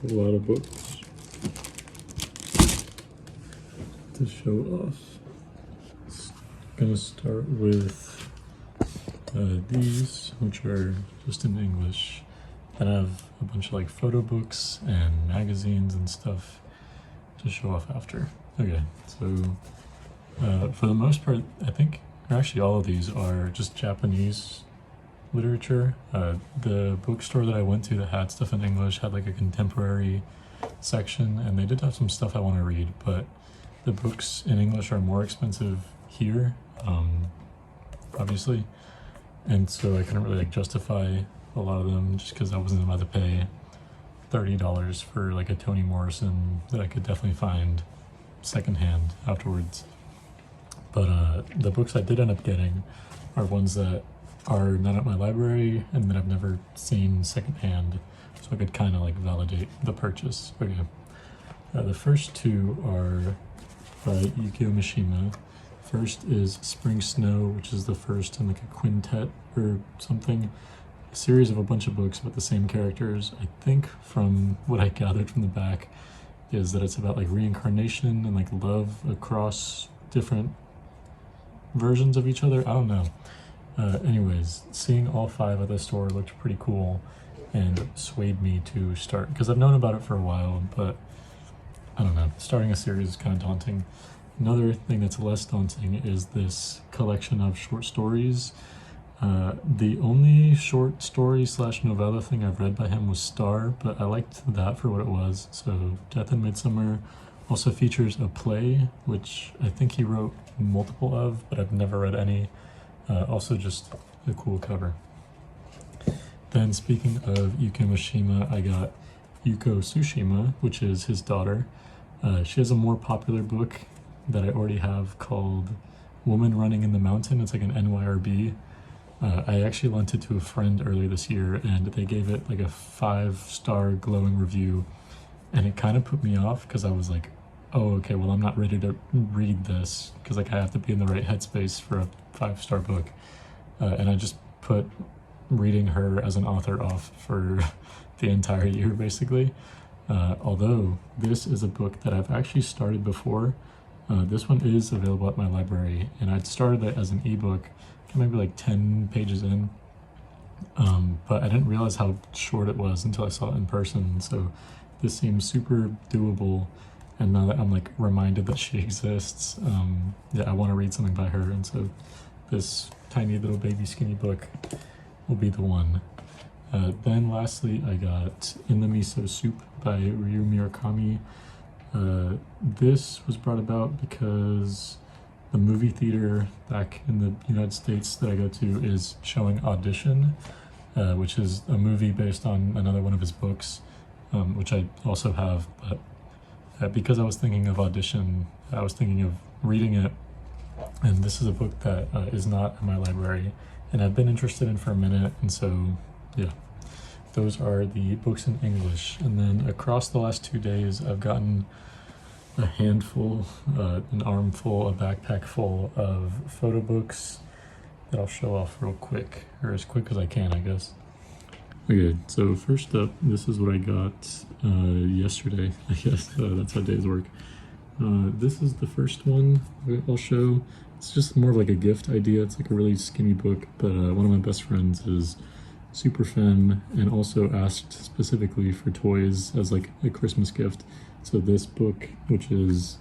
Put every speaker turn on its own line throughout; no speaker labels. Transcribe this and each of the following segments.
A lot of books to show off. It's gonna start with these, which are just in English. Then I have a bunch of like photo books and magazines and stuff to show off after. Okay, so for the most part, I think, or actually all of these are just Japanese literature. The bookstore that I went to that had stuff in English had like a contemporary section, and they did have some stuff I want to read, but the books in English are more expensive here, obviously, and so I couldn't really like justify a lot of them just because I wasn't allowed to pay $30 for like a Toni Morrison that I could definitely find secondhand afterwards. But the books I did end up getting are ones that are not at my library and that I've never seen secondhand, so I could kind of like validate the purchase. Okay. The first two are by Yukio Mishima. First is Spring Snow, which is the first in like a quintet or something. A series of a bunch of books about the same characters. I think from what I gathered from the back is that it's about like reincarnation and like love across different versions of each other. I don't know. Anyways, seeing all 5 at the store looked pretty cool and swayed me to start, because I've known about it for a while, but I don't know, starting a series is kind of daunting. Another thing that's less daunting is this collection of short stories. The only short story / novella thing I've read by him was Star, but I liked that for what it was. So Death in Midsummer also features a play, which I think he wrote multiple of, but I've never read any. Also just a cool cover. Then speaking of Yukio Mishima, I got Yuko Tsushima, which is his daughter. She has a more popular book that I already have called Woman Running in the Mountain. It's like an NYRB. I actually lent it to a friend earlier this year, and they gave it like a 5-star glowing review, and it kind of put me off because I was like, oh, okay, well, I'm not ready to read this because like I have to be in the right headspace for a 5-star book. And I just put reading her as an author off for the entire year, basically. Although this is a book that I've actually started before. This one is available at my library, and I'd started it as an ebook, maybe like 10 pages in. But I didn't realize how short it was until I saw it in person. So this seems super doable. And now that I'm like reminded that she exists, yeah, I want to read something by her. And so this tiny little baby skinny book will be the one. Then lastly, I got In the Miso Soup by Ryu Murakami. This was brought about because the movie theater back in the United States that I go to is showing Audition, which is a movie based on another one of his books, which I also have. But because I was thinking of Audition, I was thinking of reading it, and this is a book that is not in my library, and I've been interested in for a minute, and so yeah. Those are the books in English. And then across the last 2 days, I've gotten a handful, an armful, a backpack full of photo books that I'll show off real quick, or as quick as I can, I guess. Okay, so first up, this is what I got yesterday, I guess. That's how days work. This is the first one I'll show. It's just more of like a gift idea. It's like a really skinny book, but one of my best friends is super fan and also asked specifically for toys as like a Christmas gift. So this book, which is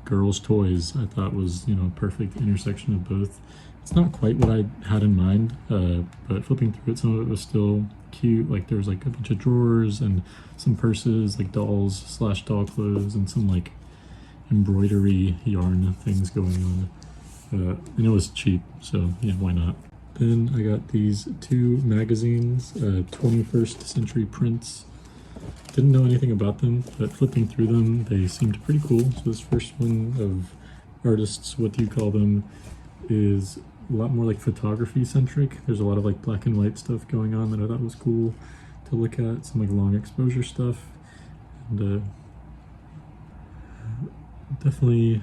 Girls' Toys, I thought was, you know, perfect intersection of both. It's not quite what I had in mind, but flipping through it, some of it was still cute. Like there's like a bunch of drawers and some purses, like dolls / doll clothes, and some like embroidery yarn things going on. And it was cheap, so yeah, why not? Then I got these 2 magazines, 21st Century Prints. Didn't know anything about them, but flipping through them, they seemed pretty cool. So this first one of artists, what do you call them, is a lot more like photography centric. There's a lot of like black and white stuff going on that I thought was cool to look at, some like long exposure stuff, and definitely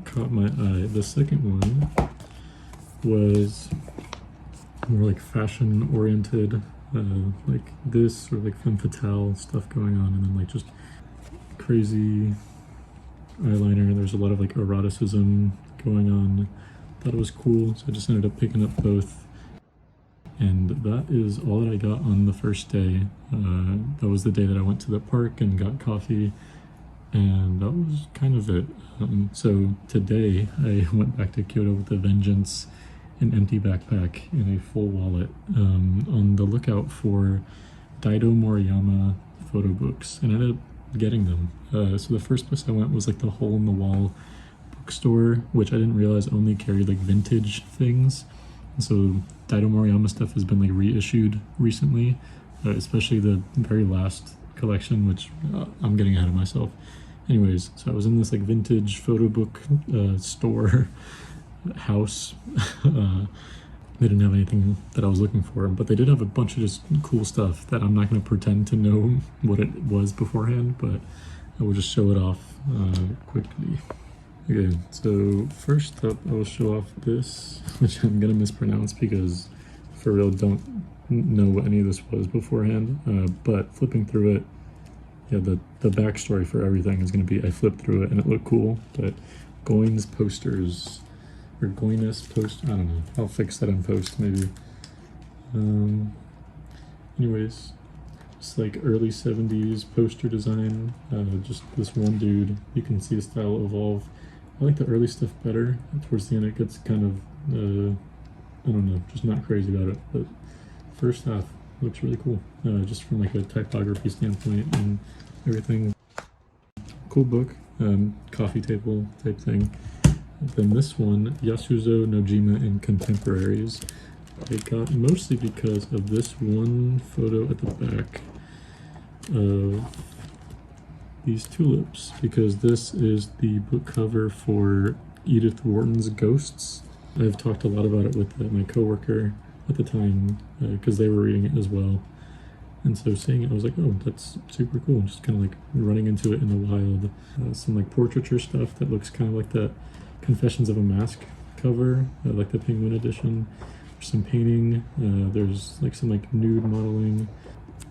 caught my eye. The second one was more like fashion oriented, like this, or like femme fatale stuff going on, and then like just crazy eyeliner. There's a lot of like eroticism going on. Thought it was cool, so I just ended up picking up both. And that is all that I got on the first day. That was the day that I went to the park and got coffee, and that was kind of it. So today I went back to Kyoto with a vengeance, an empty backpack and a full wallet, on the lookout for Daido Moriyama photo books, and I ended up getting them. So the first place I went was like the Hole in the Wall bookstore, which I didn't realize only carried like vintage things. And so Daido Moriyama stuff has been like reissued recently, especially the very last collection, which I'm getting ahead of myself. Anyways, so I was in this like vintage photo book store house. They didn't have anything that I was looking for, but they did have a bunch of just cool stuff that I'm not going to pretend to know what it was beforehand, but I will just show it off quickly. Okay, so first up, I will show off this, which I'm going to mispronounce because for real don't know what any of this was beforehand, but flipping through it, yeah, the backstory for everything is going to be I flipped through it and it looked cool, but Goins posters, or Goinus post, I don't know, I'll fix that in post maybe. Anyways, it's like early 70s poster design, just this one dude. You can see the style evolve. I like the early stuff better. Towards the end it gets kind of, I don't know, just not crazy about it, but first half looks really cool, just from like a typography standpoint and everything. Cool book, coffee table type thing. Then this one, Yasuzo Nojima in Contemporaries, I got mostly because of this one photo at the back of these tulips, because this is the book cover for Edith Wharton's Ghosts. I've talked a lot about it with my coworker at the time because they were reading it as well. And so seeing it, I was like, oh, that's super cool. Just kind of like running into it in the wild. Some like portraiture stuff that looks kind of like that Confessions of a Mask cover, like the Penguin edition. There's some painting, there's like some like nude modeling.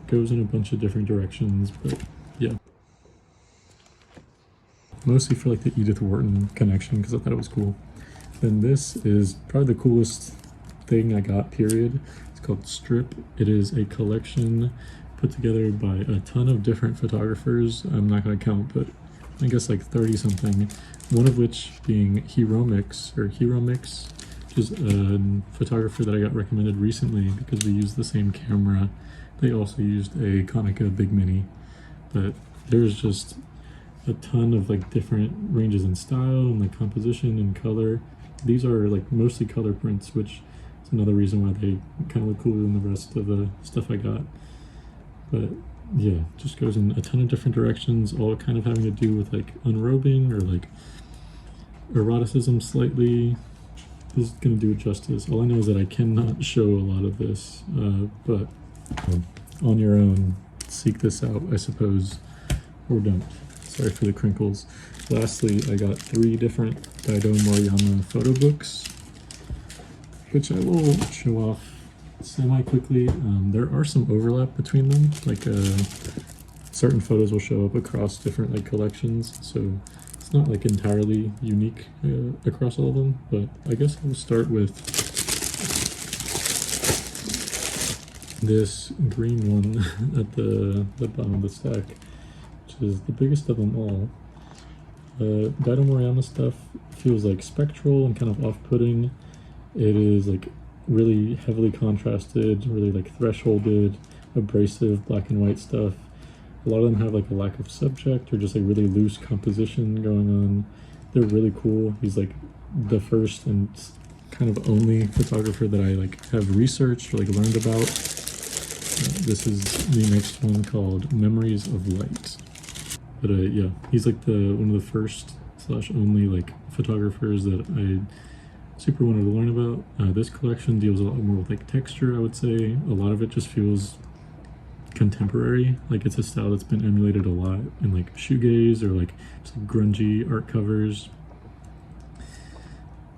Goes in a bunch of different directions, but yeah. Mostly for like the Edith Wharton connection because I thought it was cool. Then this is probably the coolest thing I got, period. It's called Strip. It is a collection put together by a ton of different photographers. I'm not going to count, but I guess like 30 something. One of which being Hiromix, which is a photographer that I got recommended recently because we used the same camera. They also used a Konica Big Mini, but there's just a ton of like different ranges in style and like composition and color. These are like mostly color prints, which is another reason why they kind of look cooler than the rest of the stuff I got. But yeah, just goes in a ton of different directions, all kind of having to do with like unrobing or like eroticism slightly. This is gonna do it justice. All I know is that I cannot show a lot of this, but on your own, seek this out, I suppose, or don't. Sorry for the crinkles. Lastly, I got 3 different Daido Moriyama photo books, which I will show off semi-quickly. There are some overlap between them, like certain photos will show up across different like collections, so it's not like entirely unique across all of them, but I guess I'll start with this green one at the bottom of the stack, which is the biggest of them all. Daido Moriyama stuff feels like spectral and kind of off-putting. It is like really heavily contrasted, really like thresholded, abrasive black and white stuff. A lot of them have like a lack of subject or just like really loose composition going on. They're really cool. He's like the first and kind of only photographer that I like have researched or like learned about. This is the next one called Memories of Light. But yeah, he's like one of the first / only like photographers that I super wanted to learn about. This collection deals a lot more with like texture, I would say. A lot of it just feels contemporary, like it's a style that's been emulated a lot in like shoegaze or like just like grungy art covers.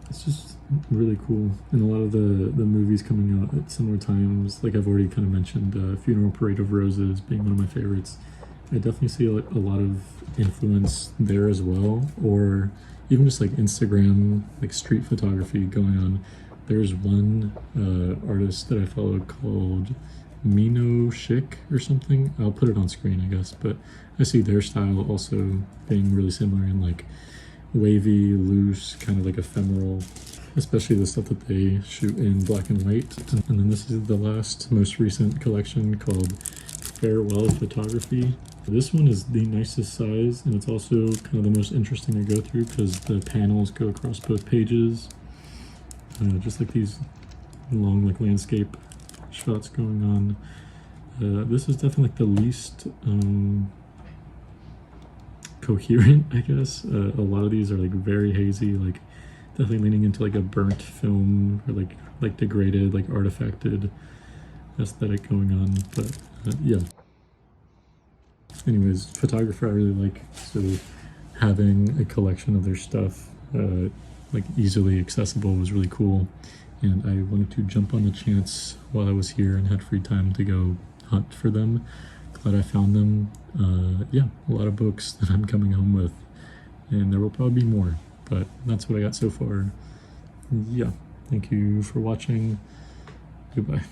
It's just really cool, and a lot of the movies coming out at similar times, like I've already kind of mentioned, Funeral Parade of Roses being one of my favorites. I definitely see like a lot of influence there as well, or even just like Instagram, like street photography going on. There's one artist that I follow called Mino Chic or something. I'll put it on screen, I guess, but I see their style also being really similar in like wavy, loose, kind of like ephemeral, especially the stuff that they shoot in black and white. And then this is the last, most recent collection called Farewell Photography. This one is the nicest size, and it's also kind of the most interesting to go through because the panels go across both pages. Just like these long like landscape shots going on. this is definitely like the least coherent, I guess. A lot of these are like very hazy, like definitely leaning into like a burnt film or like degraded, like artifacted aesthetic going on. But yeah. Anyways, photographer I really like, so having a collection of their stuff like easily accessible was really cool, and I wanted to jump on the chance while I was here and had free time to go hunt for them. Glad I found them. Yeah, a lot of books that I'm coming home with, and there will probably be more, but that's what I got so far. Yeah, thank you for watching. Goodbye.